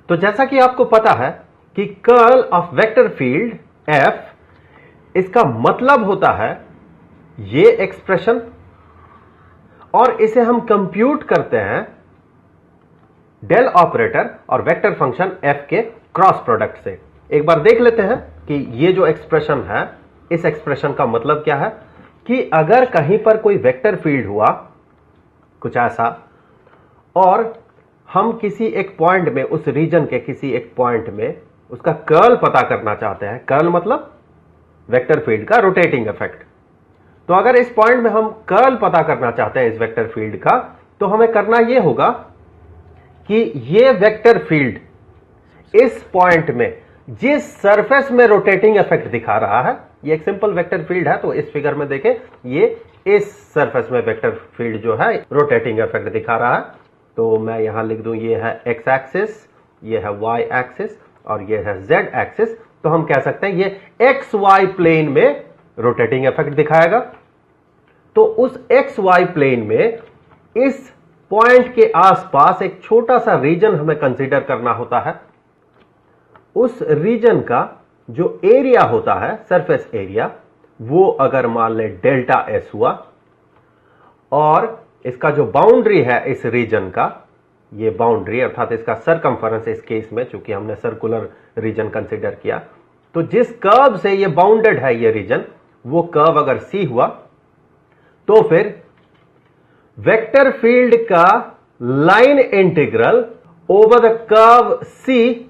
तो जैसा कि आपको पता है कि curl of vector field F, इसका मतलब होता है ये एक्सप्रेशन, और इसे हम कंप्यूट करते हैं डेल ऑपरेटर और वेक्टर फंक्शन एफ के क्रॉस प्रोडक्ट से। एक बार देख लेते हैं कि ये जो एक्सप्रेशन है, इस एक्सप्रेशन का मतलब क्या है कि अगर कहीं पर कोई वेक्टर फील्ड हुआ कुछ ऐसा, और हम किसी एक पॉइंट में, उस रीजन के किसी एक पॉइंट में उसका कर्ल पता करना चाहते हैं। कर्ल मतलब वेक्टर फील्ड का रोटेटिंग इफेक्ट। तो अगर इस पॉइंट में हम कर्ल पता करना चाहते हैं इस वेक्टर फील्ड का, तो हमें करना यह होगा कि ये वेक्टर फील्ड इस पॉइंट में जिस सरफेस में रोटेटिंग इफेक्ट दिखा रहा है, ये एक सिंपल वेक्टर फील्ड है, तो इस फिगर में देखें ये इस सरफेस में वेक्टर फील्ड जो है रोटेटिंग इफेक्ट दिखा रहा है। तो मैं यहां लिख दूं, ये है एक्स एक्सिस, ये है वाई एक्सिस और ये है जेड एक्सिस। तो हम कह सकते हैं ये एक्स वाई प्लेन में रोटेटिंग इफेक्ट दिखाएगा। तो उस एक्स वाई प्लेन में इस पॉइंट के आसपास एक छोटा सा रीजन हमें कंसीडर करना होता है। उस रीजन का जो एरिया होता है, सरफेस एरिया, वो अगर मान ले डेल्टा एस हुआ, और इसका जो बाउंड्री है इस रीजन का, ये बाउंड्री अर्थात इसका सरकमफरेंस, इस केस में चूंकि हमने सर्कुलर रीजन कंसीडर किया, तो जिस कर्व से ये बाउंडेड है ये रीजन, वो कर्व अगर सी हुआ, तो फिर वेक्टर फील्ड का line integral over the curve C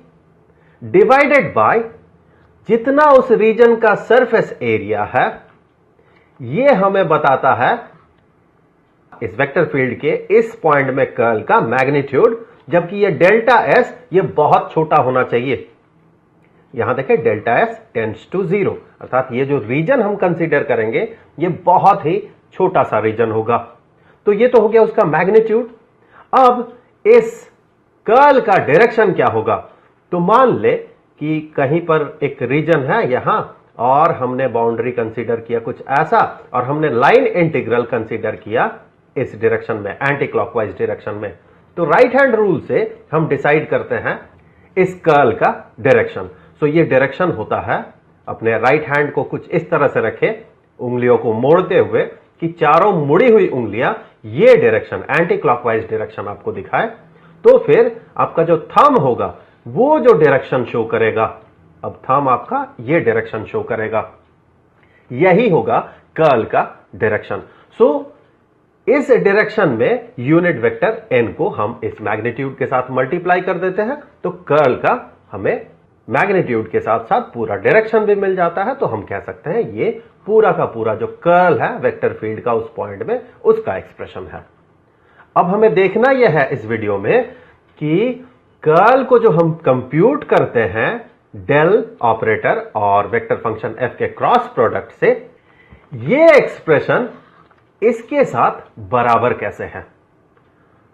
divided by जितना उस रीजन का सरफेस एरिया है, ये हमें बताता है इस वेक्टर फील्ड के इस पॉइंट में कर्ल का मैग्नीट्यूड। जबकि ये डेल्टा एस ये बहुत छोटा होना चाहिए। यहां देखें डेल्टा एस टेंड्स टू 0, अर्थात ये जो रीजन हम कंसीडर करेंगे ये बहुत ही छोटा सा रीजन होगा। तो ये तो हो गया उसका मैग्नीट्यूड। अब इस कर्ल का डायरेक्शन क्या होगा? तो मान ले कि कहीं पर एक रीजन है यहां, और हमने बाउंड्री कंसीडर किया कुछ ऐसा, और हमने लाइन इंटीग्रल कंसीडर किया इस डायरेक्शन में, एंटी क्लॉकवाइज डायरेक्शन में। तो राइट हैंड रूल से हम डिसाइड करते हैं इस कर्ल का डायरेक्शन। सो ये डायरेक्शन होता है, अपने राइट हैंड को कुछ इस तरह से रखें, उंगलियों को मोड़ते हुए कि चारों मुड़ी हुई उंगलियां ये डायरेक्शन, एंटी क्लॉकवाइज डायरेक्शन आपको दिखाए। तो फिर आपका जो थंब होगा वो जो डायरेक्शन शो करेगा, अब थंब आपका ये डायरेक्शन शो करेगा, यही होगा कर्ल का डायरेक्शन। सो इस डायरेक्शन में यूनिट वेक्टर n को हम इस मैग्नीट्यूड के साथ मल्टीप्लाई कर देते हैं, तो कर्ल का हमें मैग्नीट्यूड के साथ साथ पूरा डायरेक्शन भी मिल जाता है। तो हम कह सकते हैं ये पूरा का पूरा जो कर्ल है वेक्टर फील्ड का उस पॉइंट में, उसका एक्सप्रेशन है। अब हमें देखना यह है इस वीडियो में कि कर्ल को जो हम कंप्यूट करते हैं डेल ऑपरेटर और वेक्टर फंक्शन एफ के क्रॉस प्रोडक्ट से, ये एक्सप्रेशन इसके साथ बराबर कैसे है।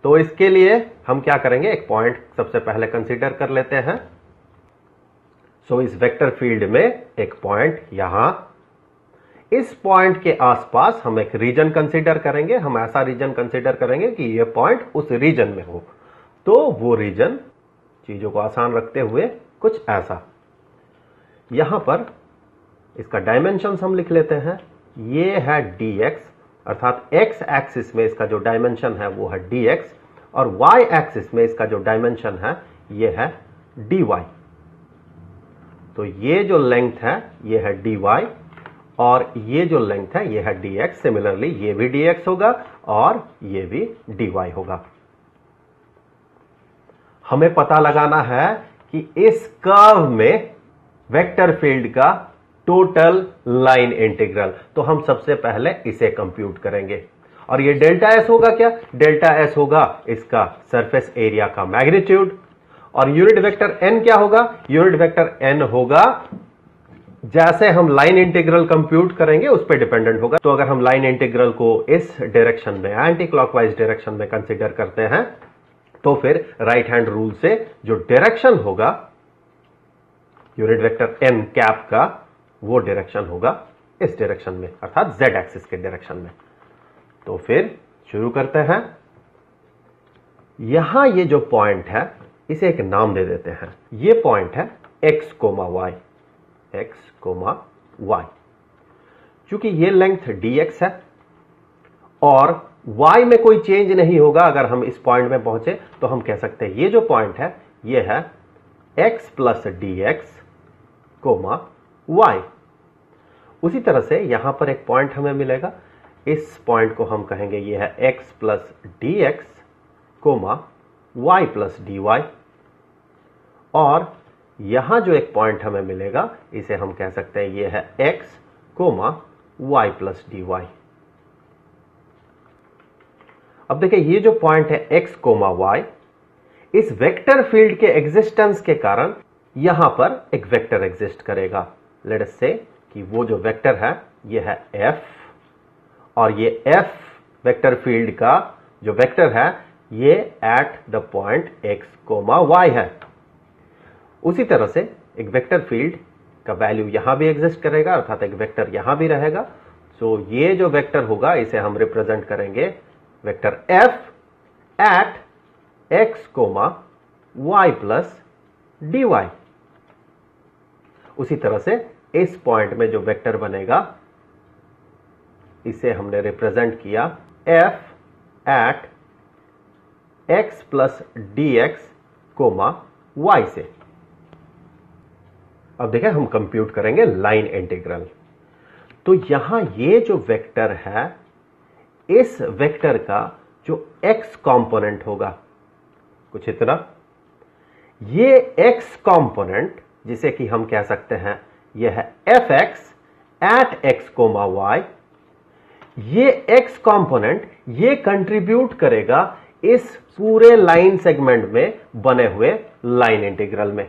तो इसके लिए हम क्या करेंगे, एक पॉइंट सबसे पहले कंसीडर कर लेते हैं। सो इस वेक्टर फील्ड में एक पॉइंट यहां, इस पॉइंट के आसपास हम एक रीजन कंसीडर करेंगे। हम ऐसा रीजन कंसीडर करेंगे कि यह पॉइंट उस रीजन में हो। तो वो रीजन, चीजों को आसान रखते हुए कुछ ऐसा, यहां पर इसका डायमेंशन हम लिख लेते हैं। ये है dx, अर्थात x एक्सिस में इसका जो डायमेंशन है वो है dx, और y एक्सिस में इसका जो डायमेंशन है ये है dy। तो ये जो लेंथ है ये है dy, और ये जो लेंथ है ये है dx। सिमिलरली ये भी dx होगा और ये भी dy होगा। हमें पता लगाना है कि इस कर्व में वेक्टर फील्ड का टोटल लाइन इंटीग्रल। तो हम सबसे पहले इसे कंप्यूट करेंगे, और ये डेल्टा एस होगा क्या? डेल्टा एस होगा इसका सरफेस एरिया का मैग्नीट्यूड। और यूनिट वेक्टर एन क्या होगा? यूनिट वेक्टर एन होगा, जैसे हम लाइन इंटीग्रल कंप्यूट करेंगे उस पर डिपेंडेंट होगा। तो अगर हम लाइन इंटीग्रल को इस डायरेक्शन में, एंटी क्लॉकवाइज डायरेक्शन में कंसीडर करते हैं, तो फिर राइट हैंड रूल से जो डायरेक्शन होगा यूनिट वेक्टर एन कैप का, वो डायरेक्शन होगा इस डायरेक्शन में, अर्थात जेड एक्सिस के डायरेक्शन में। तो फिर शुरू करते हैं। यहां ये जो पॉइंट है इसे एक नाम दे देते हैं। ये पॉइंट है x, y, x, y। चूंकि ये लेंथ dx है और y में कोई चेंज नहीं होगा, अगर हम इस पॉइंट में पहुंचे तो हम कह सकते हैं ये जो पॉइंट है ये है x प्लस dx, y। उसी तरह से यहां पर एक पॉइंट हमें मिलेगा, इस पॉइंट को हम कहेंगे ये है x plus dx, y plus dy। और यहां जो एक पॉइंट हमें मिलेगा इसे हम कह सकते हैं ये है x, y प्लस dy। अब देखिए ये जो पॉइंट है x, y, इस वेक्टर फील्ड के एग्जिस्टेंस के कारण यहां पर एक वेक्टर एग्जिस्ट करेगा। लेट अस से कि वो जो वेक्टर है ये है f, और ये f वेक्टर फील्ड का जो वेक्टर है ये at the point x, y है। उसी तरह से एक वेक्टर फील्ड का वैल्यू यहां भी एग्जिस्ट करेगा, अर्थात एक वेक्टर यहां भी रहेगा। सो ये जो वेक्टर होगा इसे हम रिप्रेजेंट करेंगे vector f at x, y plus dy। उसी तरह से इस पॉइंट में जो वेक्टर बनेगा इसे हमने रिप्रेजेंट किया f at x plus dx, y से। अब देखिए हम कंप्यूट करेंगे लाइन इंटीग्रल। तो यहां ये जो वेक्टर है, इस वेक्टर का जो x कंपोनेंट होगा कुछ इतना, ये x कंपोनेंट जिसे कि हम कह सकते हैं ये है fx एट x, y। ये x कंपोनेंट ये कंट्रीब्यूट करेगा इस पूरे लाइन सेगमेंट में बने हुए लाइन इंटीग्रल में।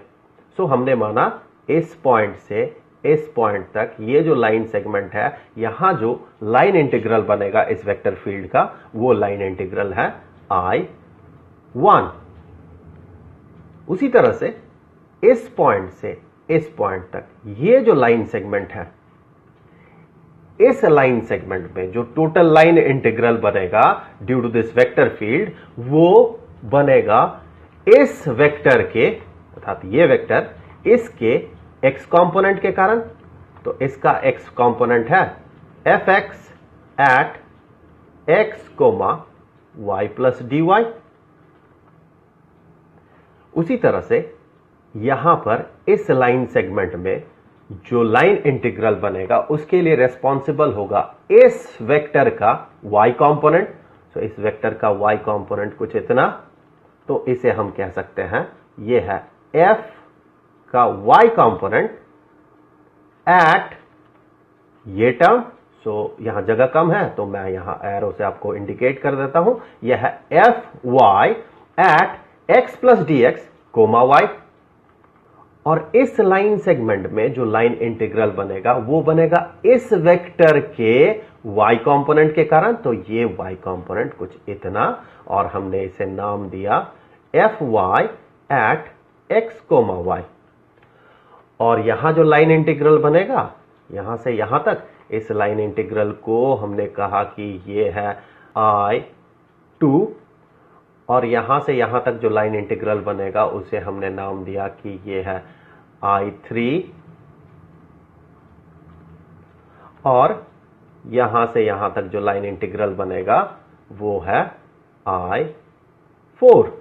सो हमने माना इस पॉइंट से इस पॉइंट तक ये जो लाइन सेगमेंट है, यहां जो लाइन इंटीग्रल बनेगा इस वेक्टर फील्ड का, वो लाइन इंटीग्रल है I1। उसी तरह से इस पॉइंट से इस पॉइंट तक ये जो लाइन सेगमेंट है, इस लाइन सेगमेंट में जो टोटल लाइन इंटीग्रल बनेगा due to this vector field, वो बनेगा इस वेक्टर के, अर्थात ये वेक्टर इसके x कंपोनेंट के कारण। तो इसका x कंपोनेंट है fx at x, y plus dy। उसी तरह से यहां पर इस लाइन सेगमेंट में जो लाइन इंटीग्रल बनेगा उसके लिए रेस्पॉन्सिबल होगा इस वेक्टर का y कंपोनेंट। तो इस वेक्टर का y कंपोनेंट कुछ इतना, तो इसे हम कह सकते हैं ये है f का y कंपोनेंट एट ये टर्म। सो यहां जगह कम है तो मैं यहां एरो से आपको इंडिकेट कर देता हूं, यह है fy at x plus dx, y। और इस लाइन सेगमेंट में जो लाइन इंटीग्रल बनेगा वो बनेगा इस वेक्टर के y कंपोनेंट के कारण। तो ये y कंपोनेंट कुछ इतना, और हमने इसे नाम दिया fy एट x, y। और यहां जो लाइन इंटीग्रल बनेगा यहां से यहां तक, इस लाइन इंटीग्रल को हमने कहा कि ये है I2, और यहां से यहां तक जो लाइन इंटीग्रल बनेगा उसे हमने नाम दिया कि ये है I3, और यहां से यहां तक जो लाइन इंटीग्रल बनेगा वो है I4।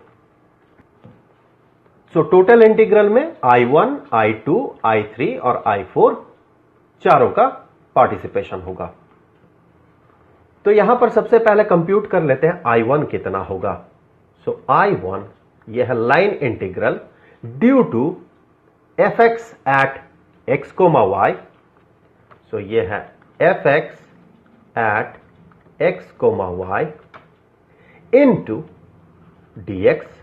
सो टोटल इंटीग्रल में I1, I2, I3 और I4 चारों का पार्टिसिपेशन होगा। तो यहां पर सबसे पहले कंप्यूट कर लेते हैं I1 कितना होगा। सो I1 यह है line integral due to fx at x, y। So यह है fx at x, y into dx।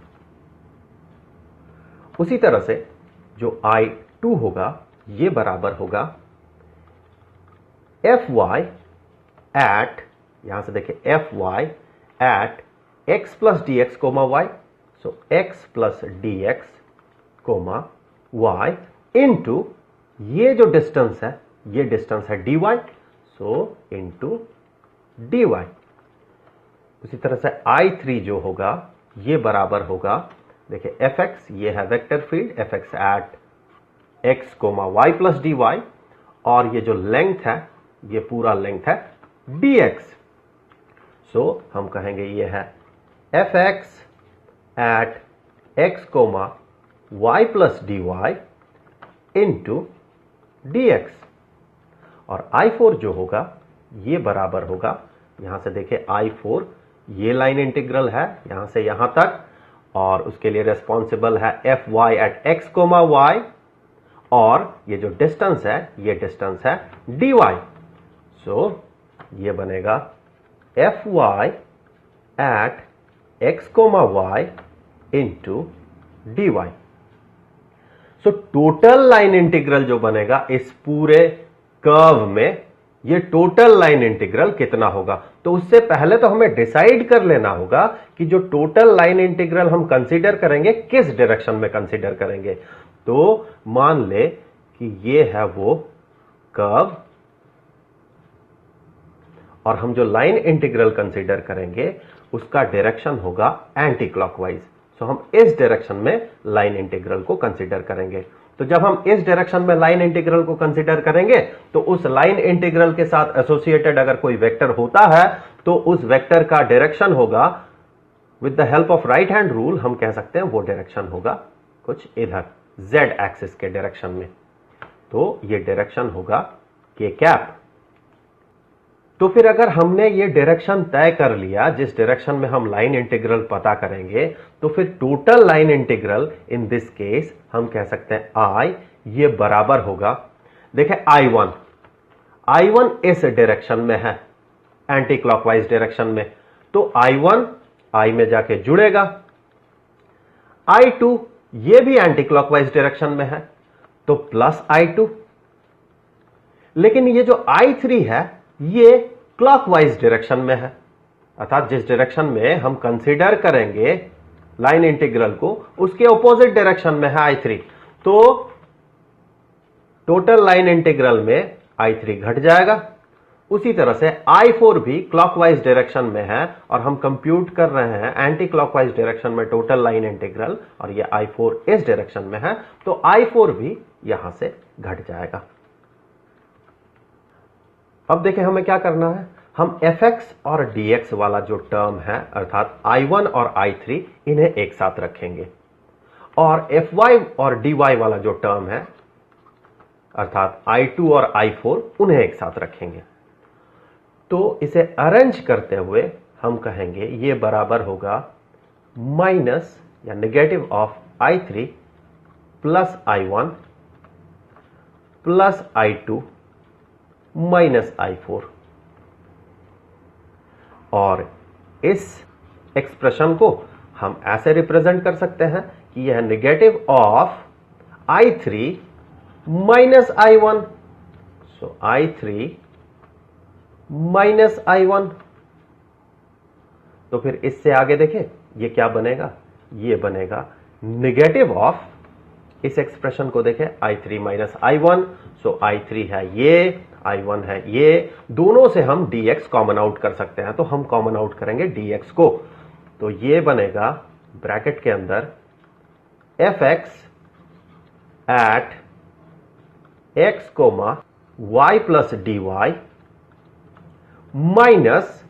उसी तरह से जो I2 होगा ये बराबर होगा fy एट, यहां से देखिए fy at x plus dx, y। So x plus dx, y into ये जो डिस्टेंस है ये डिस्टेंस है dy, सो इंटू dy। उसी तरह से I3 जो होगा ये बराबर होगा देखिए एफ एक्स ये है vector field F X at X comma Y plus D Y, और ये जो लेंथ है ये पूरा लेंथ है डी एक्स। सो हम कहेंगे ये है F X at X comma Y plus D Y into D X. और I4 जो होगा ये बराबर होगा, यहां से देखिए I4 ये लाइन इंटीग्रल है यहां से यहां तक, और उसके लिए रेस्पॉन्सिबल है F Y at X comma Y, और ये जो डिस्टेंस है ये डिस्टेंस है डी वाई। सो ये बनेगा F Y at X comma Y into D Y. So total line integral जो बनेगा इस पूरे कर्व में, ये टोटल लाइन इंटीग्रल कितना होगा। तो उससे पहले तो हमें डिसाइड कर लेना होगा कि जो टोटल लाइन इंटीग्रल हम कंसीडर करेंगे किस डायरेक्शन में कंसीडर करेंगे। तो मान ले कि ये है वो कर्व, और हम जो लाइन इंटीग्रल कंसीडर करेंगे उसका डायरेक्शन होगा एंटी क्लॉकवाइज। सो हम इस डायरेक्शन में लाइन इंटीग्रल को कंसीडर करेंगे। तो जब हम इस डायरेक्शन में लाइन इंटीग्रल को कंसीडर करेंगे तो उस लाइन इंटीग्रल के साथ एसोसिएटेड अगर कोई वेक्टर होता है तो उस वेक्टर का डायरेक्शन होगा, with the help of right hand rule हम कह सकते हैं वो डायरेक्शन होगा कुछ इधर जेड एक्सिस के डायरेक्शन में। तो ये डायरेक्शन होगा के कैप। तो फिर अगर हमने ये डायरेक्शन तय कर लिया जिस डायरेक्शन में हम लाइन इंटीग्रल पता करेंगे, तो फिर total line integral in this case हम कह सकते हैं आई, ये बराबर होगा, देखें I1 इस डायरेक्शन में है एंटी क्लॉकवाइज डायरेक्शन में, तो I1 I में जाके जुड़ेगा, I2 ये भी एंटी क्लॉकवाइज डायरेक्शन में है तो प्लस I2, लेकिन ये जो I3 है ये क्लॉकवाइज डायरेक्शन में है, अर्थात जिस डायरेक्शन में हम कंसीडर करेंगे लाइन इंटीग्रल को उसके ऑपोजिट डायरेक्शन में है I3। तो टोटल लाइन इंटीग्रल में I3 घट जाएगा। उसी तरह से I4 भी क्लॉकवाइज डायरेक्शन में है और हम कंप्यूट कर रहे हैं एंटी क्लॉकवाइज डायरेक्शन में टोटल लाइन इंटीग्रल, और ये I4 इस डायरेक्शन में है तो I4 भी यहां से घट जाएगा। अब देखें हमें क्या करना है, हम fx और dx वाला जो टर्म है अर्थात I1 और I3 इन्हें एक साथ रखेंगे, और fy और dy वाला जो टर्म है अर्थात I2 और I4 उन्हें एक साथ रखेंगे। तो इसे अरेंज करते हुए हम कहेंगे ये बराबर होगा माइनस या negative of I3 plus I1 plus I2 minus I4। और इस एक्सप्रेशन को हम ऐसे रिप्रेजेंट कर सकते हैं कि यह negative of I3 minus I1, so I3 minus I1। तो फिर इससे आगे देखें ये क्या बनेगा, ये बनेगा नेगेटिव ऑफ, इस एक्सप्रेशन को देखें I3 माइनस I1, सो I3 है ये, I1 है ये, दोनों से हम dx कॉमन आउट कर सकते हैं, तो हम कॉमन आउट करेंगे dx को। तो ये बनेगा ब्रैकेट के अंदर fx at x comma y plus D Y minus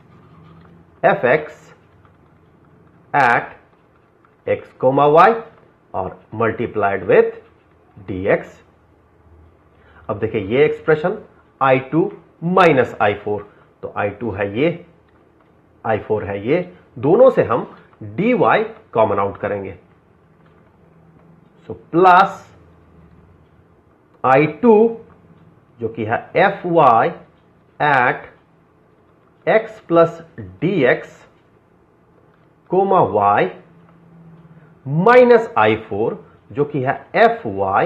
fx at x comma y और मल्टीप्लाइड विथ dx। अब देखिए ये एक्सप्रेशन I2 माइनस I4, तो I2 है ये, I4 है ये, दोनों से हम dy कॉमन आउट करेंगे, सो प्लस I2 जो कि है fy at x plus dx comma y minus I4 जो कि है fy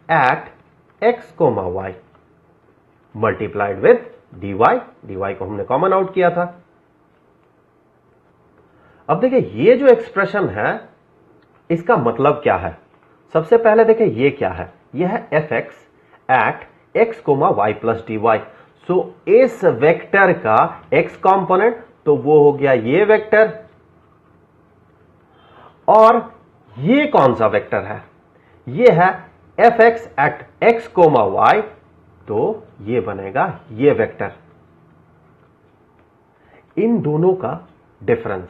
at x comma y multiplied with dy, dy को हमने कॉमन आउट किया था। अब देखिए ये जो एक्सप्रेशन है इसका मतलब क्या है। सबसे पहले देखिए ये क्या है, यह है fx at x comma y plus D Y. So इस वेक्टर का x कंपोनेंट तो वो हो गया ये वेक्टर, और ये कौन सा वेक्टर है? ये है F X at X comma Y, तो ये बनेगा ये वेक्टर, इन दोनों का डिफरेंस।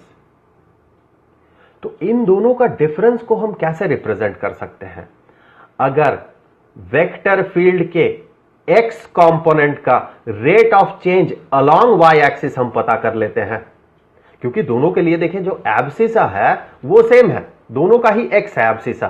तो इन दोनों का डिफरेंस को हम कैसे रिप्रेजेंट कर सकते हैं? अगर वेक्टर फील्ड के एक्स कंपोनेंट का rate of change along Y axis हम पता कर लेते हैं, क्योंकि दोनों के लिए देखें जो एब्सिसा है वो सेम है, दोनों का ही एक्स है एब्सिसा,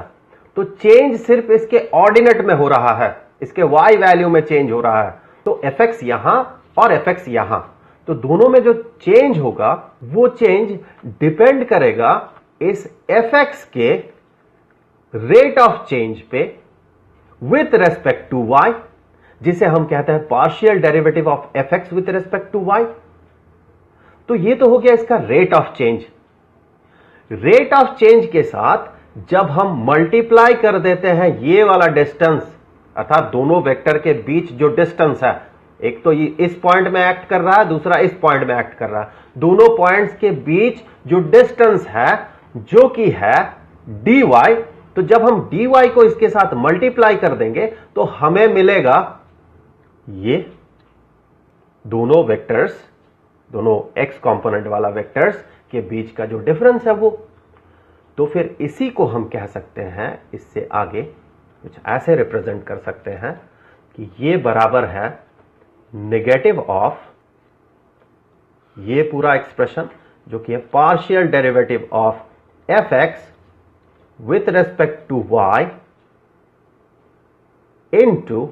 तो चेंज सिर्फ इसके ऑर्डिनेट में हो रहा है, इसके वाई वैल्यू में चेंज हो रहा है। तो एफ एक्स यहां और एफ एक्स यहां, तो दोनों में जो चेंज होगा वो चेंज डिपेंड करेगा इस एफ एक्स के रेट ऑफ चेंज पे विथ रेस्पेक्ट टू वाई, जिसे हम कहते हैं partial derivative of F x with respect to Y. तो ये तो हो गया इसका rate of change. Rate of change के साथ जब हम मल्टीप्लाई कर देते हैं ये वाला डिस्टेंस, अर्थात दोनों वेक्टर के बीच जो डिस्टेंस है, एक तो ये इस पॉइंट में एक्ट कर रहा है, दूसरा इस पॉइंट में एक्ट कर रहा है, दोनों पॉइंट्स के बीच जो डिस्टेंस है जो कि है dy, तो जब हम dy को इसके साथ मल्टीप्लाई कर देंगे तो हमें मिलेगा ये दोनों वेक्टर्स, दोनों x कंपोनेंट वाला वेक्टर्स के बीच का जो डिफरेंस है वो। तो फिर इसी को हम कह सकते हैं, इससे आगे कुछ ऐसे रिप्रेजेंट कर सकते हैं कि ये बराबर है नेगेटिव ऑफ ये पूरा एक्सप्रेशन जो कि है partial derivative of F x with respect to Y into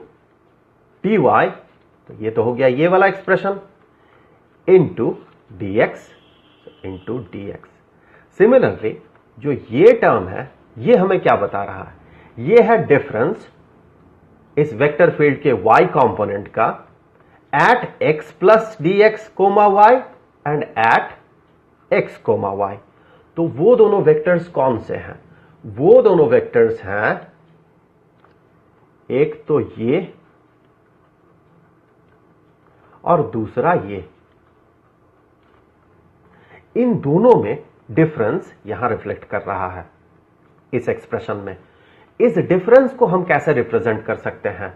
D Y, तो ये तो हो गया ये वाला expression, into D X into D X. Similarly जो ये टर्म है ये हमें क्या बता रहा है? ये है डिफरेंस इस वेक्टर फील्ड के y कंपोनेंट का at x plus d x comma y and at x comma Y. तो वो दोनों वेक्टर्स कौन से हैं? वो दोनों वेक्टर्स हैं, एक तो ये और दूसरा ये। इन दोनों में डिफरेंस यहां रिफ्लेक्ट कर रहा है इस एक्सप्रेशन में। इस डिफरेंस को हम कैसे रिप्रेजेंट कर सकते हैं?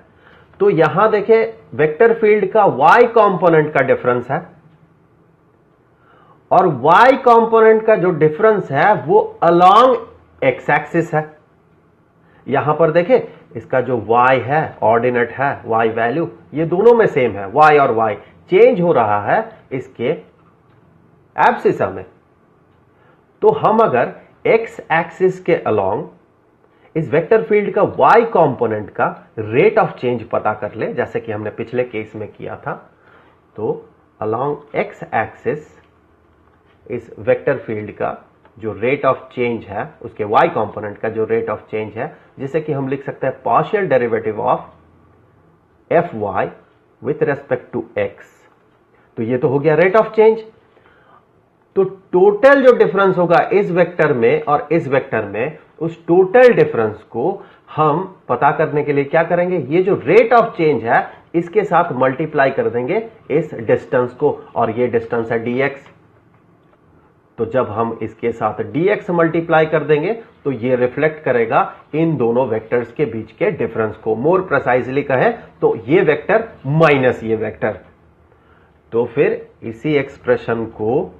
तो यहां देखें वेक्टर फील्ड का y कंपोनेंट का डिफरेंस है और y कंपोनेंट का जो डिफरेंस है वो अलोंग x एक्सिस है। यहां पर देखें इसका जो y है ऑर्डिनेट है, y वैल्यू ये दोनों में सेम है, y और y चेंज हो रहा है इसके एब्सिसा में। तो हम अगर x एक्सिस के अलोंग इस वेक्टर फील्ड का y कंपोनेंट का रेट ऑफ चेंज पता कर ले, जैसे कि हमने पिछले केस में किया था, तो अलोंग x एक्सिस इस वेक्टर फील्ड का जो रेट ऑफ चेंज है, उसके y कंपोनेंट का जो रेट ऑफ चेंज है, जिसे कि हम लिख सकते हैं partial derivative of f y with respect to x। तो ये तो हो गया रेट ऑफ चेंज। तो टोटल जो डिफरेंस होगा इस वेक्टर में और इस वेक्टर में, उस टोटल डिफरेंस को हम पता करने के लिए क्या करेंगे? ये जो रेट ऑफ चेंज है इसके साथ मल्टीप्लाई कर देंगे इस डिस्टेंस को, और ये डिस्टेंस है dx। तो जब हम इसके साथ dx मल्टीप्लाई कर देंगे तो ये रिफ्लेक्ट करेगा इन दोनों वेक्टर्स के बीच के डिफरेंस को। मोर प्रिसाइजली कहें तो ये वेक्टर माइनस ये वेक्टर। तो फिर इसी एक्सप्रेशन को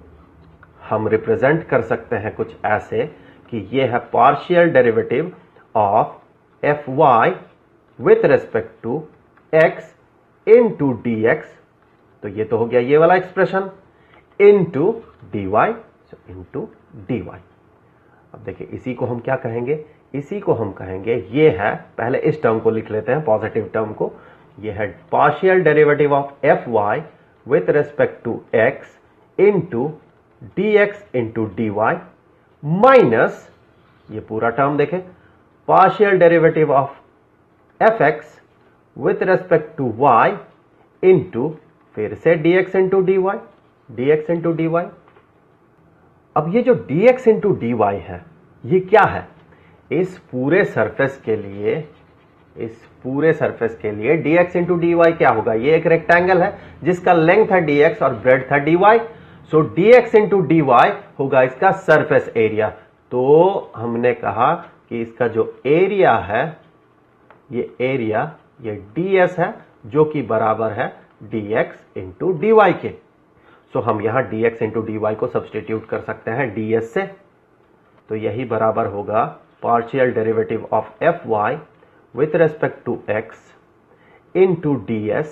हम रिप्रेजेंट कर सकते हैं कुछ ऐसे कि ये है partial derivative of f y with respect to x into D x. तो ये तो हो गया ये वाला expression, into D Y into D y. अब देखिए इसी को हम क्या कहेंगे? इसी को हम कहेंगे, ये है, पहले इस टर्म को लिख लेते हैं, पॉजिटिव टर्म को। ये है partial derivative of f y with respect to x into dx into D Y minus ये पूरा टर्म देखें partial derivative of F x with respect to y into फिर से dx into D y, dx into D y. अब ये जो dx into D Y है ये क्या है? इस पूरे सरफेस के लिए, इस पूरे सरफेस के लिए dx इंटू डी वाई क्या होगा? ये एक रेक्टेंगल है जिसका लेंथ है dx और ब्रेड्थ है dy। सो dx इंटू डी वाई होगा इसका सरफेस एरिया। तो हमने कहा कि इसका जो एरिया है, ये एरिया ये ds है, जो कि बराबर है dx इंटू dy के। सो हम यहां dx इंटू dy को सब्सटीट्यूट कर सकते हैं ds से। तो यही बराबर होगा partial derivative of fy with respect to x into ds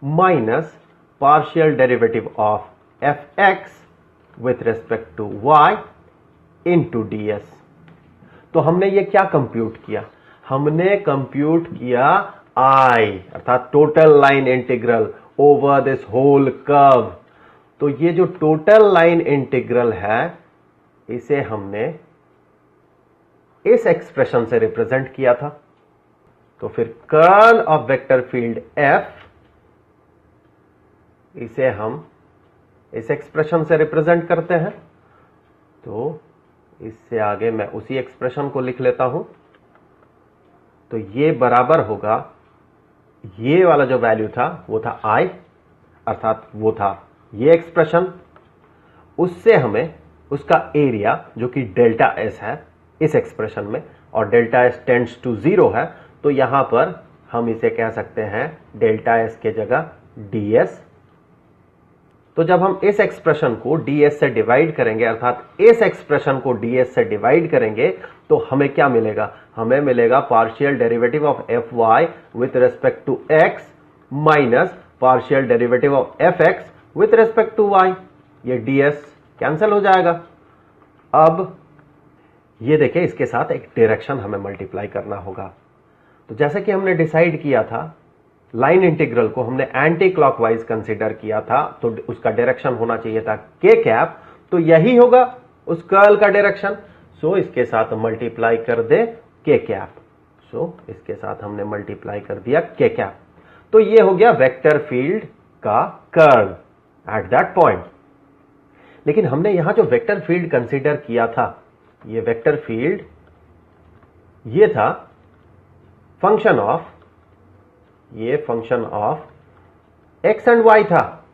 minus partial derivative of fx with respect to y into ds। तो हमने ये क्या कंप्यूट किया? हमने कंप्यूट किया I अर्थात total line integral over this whole curve. तो ये जो टोटल लाइन इंटीग्रल है, इसे हमने इस एक्सप्रेशन से रिप्रेजेंट किया था। तो फिर curl of vector field F, इसे हम इस एक्सप्रेशन से रिप्रेजेंट करते हैं। तो इससे आगे मैं उसी एक्सप्रेशन को लिख लेता हूं। तो ये बराबर होगा, ये वाला जो वैल्यू था वो था I, अर्थात वो था ये एक्सप्रेशन। उससे हमें उसका एरिया जो कि डेल्टा S है इस एक्सप्रेशन में, और डेल्टा S टेंड्स टू 0 है, तो यहां पर हम इसे कह सकते हैं डेल्टा S के जगह ds। तो जब हम इस एक्सप्रेशन को ds से डिवाइड करेंगे, अर्थात इस एक्सप्रेशन को ds से डिवाइड करेंगे, तो हमें क्या मिलेगा? हमें मिलेगा partial derivative of fy with respect to x minus partial derivative of fx with respect to y। ये ds कैंसिल हो जाएगा। अब ये देखिए, इसके साथ एक डायरेक्शन हमें मल्टीप्लाई करना होगा। तो जैसे कि हमने डिसाइड किया था, लाइन इंटीग्रल को हमने एंटी क्लॉकवाइज कंसीडर किया था, तो उसका डायरेक्शन होना चाहिए था k कैप। तो यही होगा उस कर्ल का डायरेक्शन। सो इसके साथ मल्टीप्लाई कर दे k कैप। सो इसके साथ हमने मल्टीप्लाई कर दिया k कैप। तो ये हो गया वेक्टर फील्ड का कर्ल एट दैट पॉइंट। लेकिन हमने यहां जो वेक्टर फील्ड कंसीडर किया था, ये वेक्टर फील्ड ये था फंक्शन ऑफ, ये function of x and y था।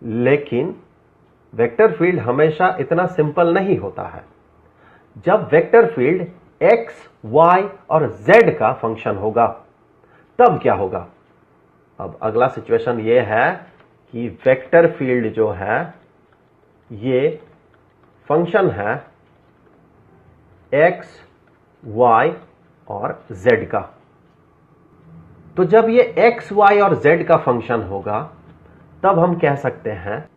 लेकिन वेक्टर फील्ड हमेशा इतना सिंपल नहीं होता है। जब वेक्टर फील्ड x, y और z का फंक्शन होगा, तब क्या होगा? अब अगला सिचुएशन ये है कि वेक्टर फील्ड जो है ये फंक्शन है x, y और z का। तो जब ये x, y और z का फंक्शन होगा, तब हम कह सकते हैं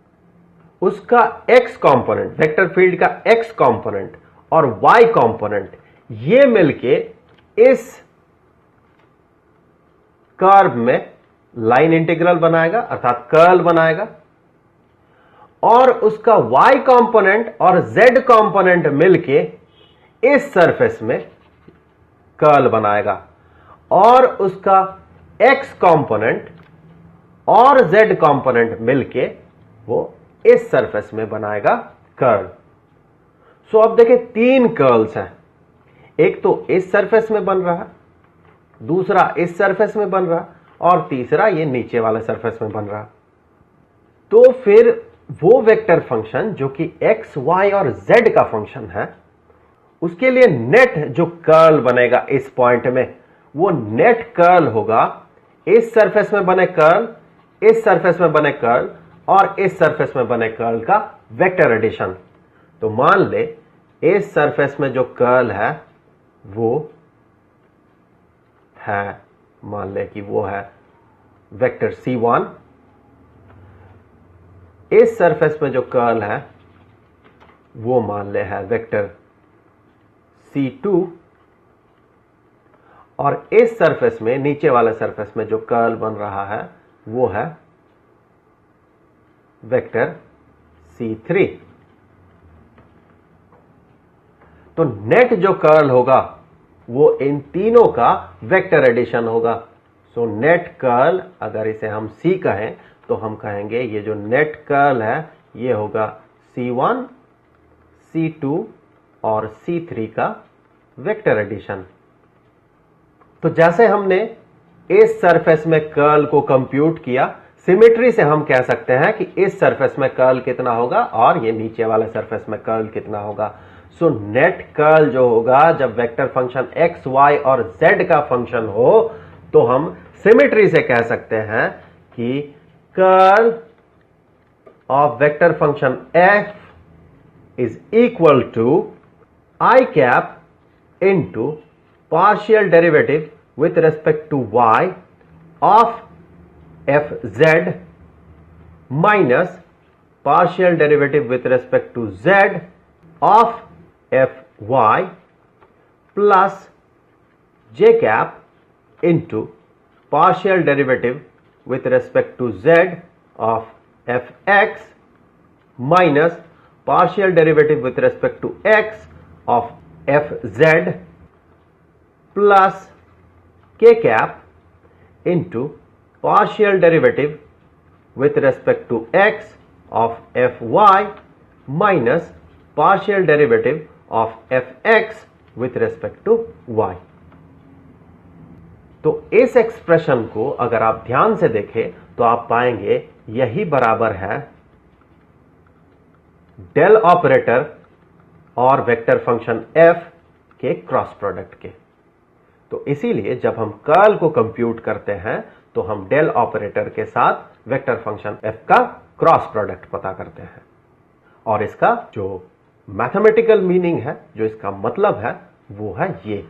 उसका x कंपोनेंट, वेक्टर फील्ड का x कंपोनेंट और y कंपोनेंट ये मिलके इस कर्व में लाइन इंटीग्रल बनाएगा, अर्थात कर्ल बनाएगा, और उसका y कंपोनेंट और z कंपोनेंट मिलके इस सरफेस में कर्ल बनाएगा, और उसका x कंपोनेंट और z कंपोनेंट मिलके वो इस सरफेस में बनाएगा कर्ल। सो अब देखिए, तीन कर्ल्स हैं। एक तो इस सरफेस में बन रहा है, दूसरा इस सरफेस में बन रहा, और तीसरा ये नीचे वाले सरफेस में बन रहा। तो फिर वो वेक्टर फंक्शन जो कि x, y और z का फंक्शन है, उसके लिए नेट जो कर्ल बनेगा इस पॉइंट में, वो नेट कर्ल होगा इस सरफेस में बने कर्ल, इस सरफेस में बने कर्ल और इस सरफेस में बने कर्ल का वेक्टर एडिशन। तो मान ले इस सरफेस में जो कर्ल है वो है, मान ले कि वो है वेक्टर C1, इस सरफेस में जो कर्ल है वो मान ले है वेक्टर C2, और इस सरफेस में, नीचे वाले सरफेस में जो कर्ल बन रहा है वो है वेक्टर C3। तो नेट जो कर्ल होगा वो इन तीनों का वेक्टर एडिशन होगा। सो नेट कर्ल, अगर इसे हम C कहें तो हम कहेंगे ये जो नेट कर्ल है ये होगा C1, C2 और C3 का वेक्टर एडिशन। तो जैसे हमने इस सरफेस में कर्ल को कंप्यूट किया, सिमेट्री से हम कह सकते हैं कि इस सरफेस में कर्ल कितना होगा और ये नीचे वाले सरफेस में कर्ल कितना होगा। सो नेट कर्ल जो होगा जब वेक्टर फंक्शन एक्स वाई और जेड का फंक्शन हो तो हम सिमेट्री से कह सकते हैं कि curl of vector function f is equal to i cap into partial derivative with respect to y of fz minus partial derivative with respect to z of fy plus j cap into partial derivative with respect to z of fx minus partial derivative with respect to x of fz plus k cap into partial derivative with respect to x of fy minus partial derivative of fx with respect to y. तो इस expression को अगर आप ध्यान से देखें तो आप पाएंगे यही बराबर है डेल ऑपरेटर और वेक्टर फंक्शन f के क्रॉस प्रोडक्ट के। तो इसीलिए जब हम कर्ल को कंप्यूट करते हैं तो हम डेल ऑपरेटर के साथ वेक्टर फंक्शन f का क्रॉस प्रोडक्ट पता करते हैं और इसका जो मैथमेटिकल मीनिंग है, जो इसका मतलब है, वो है ये।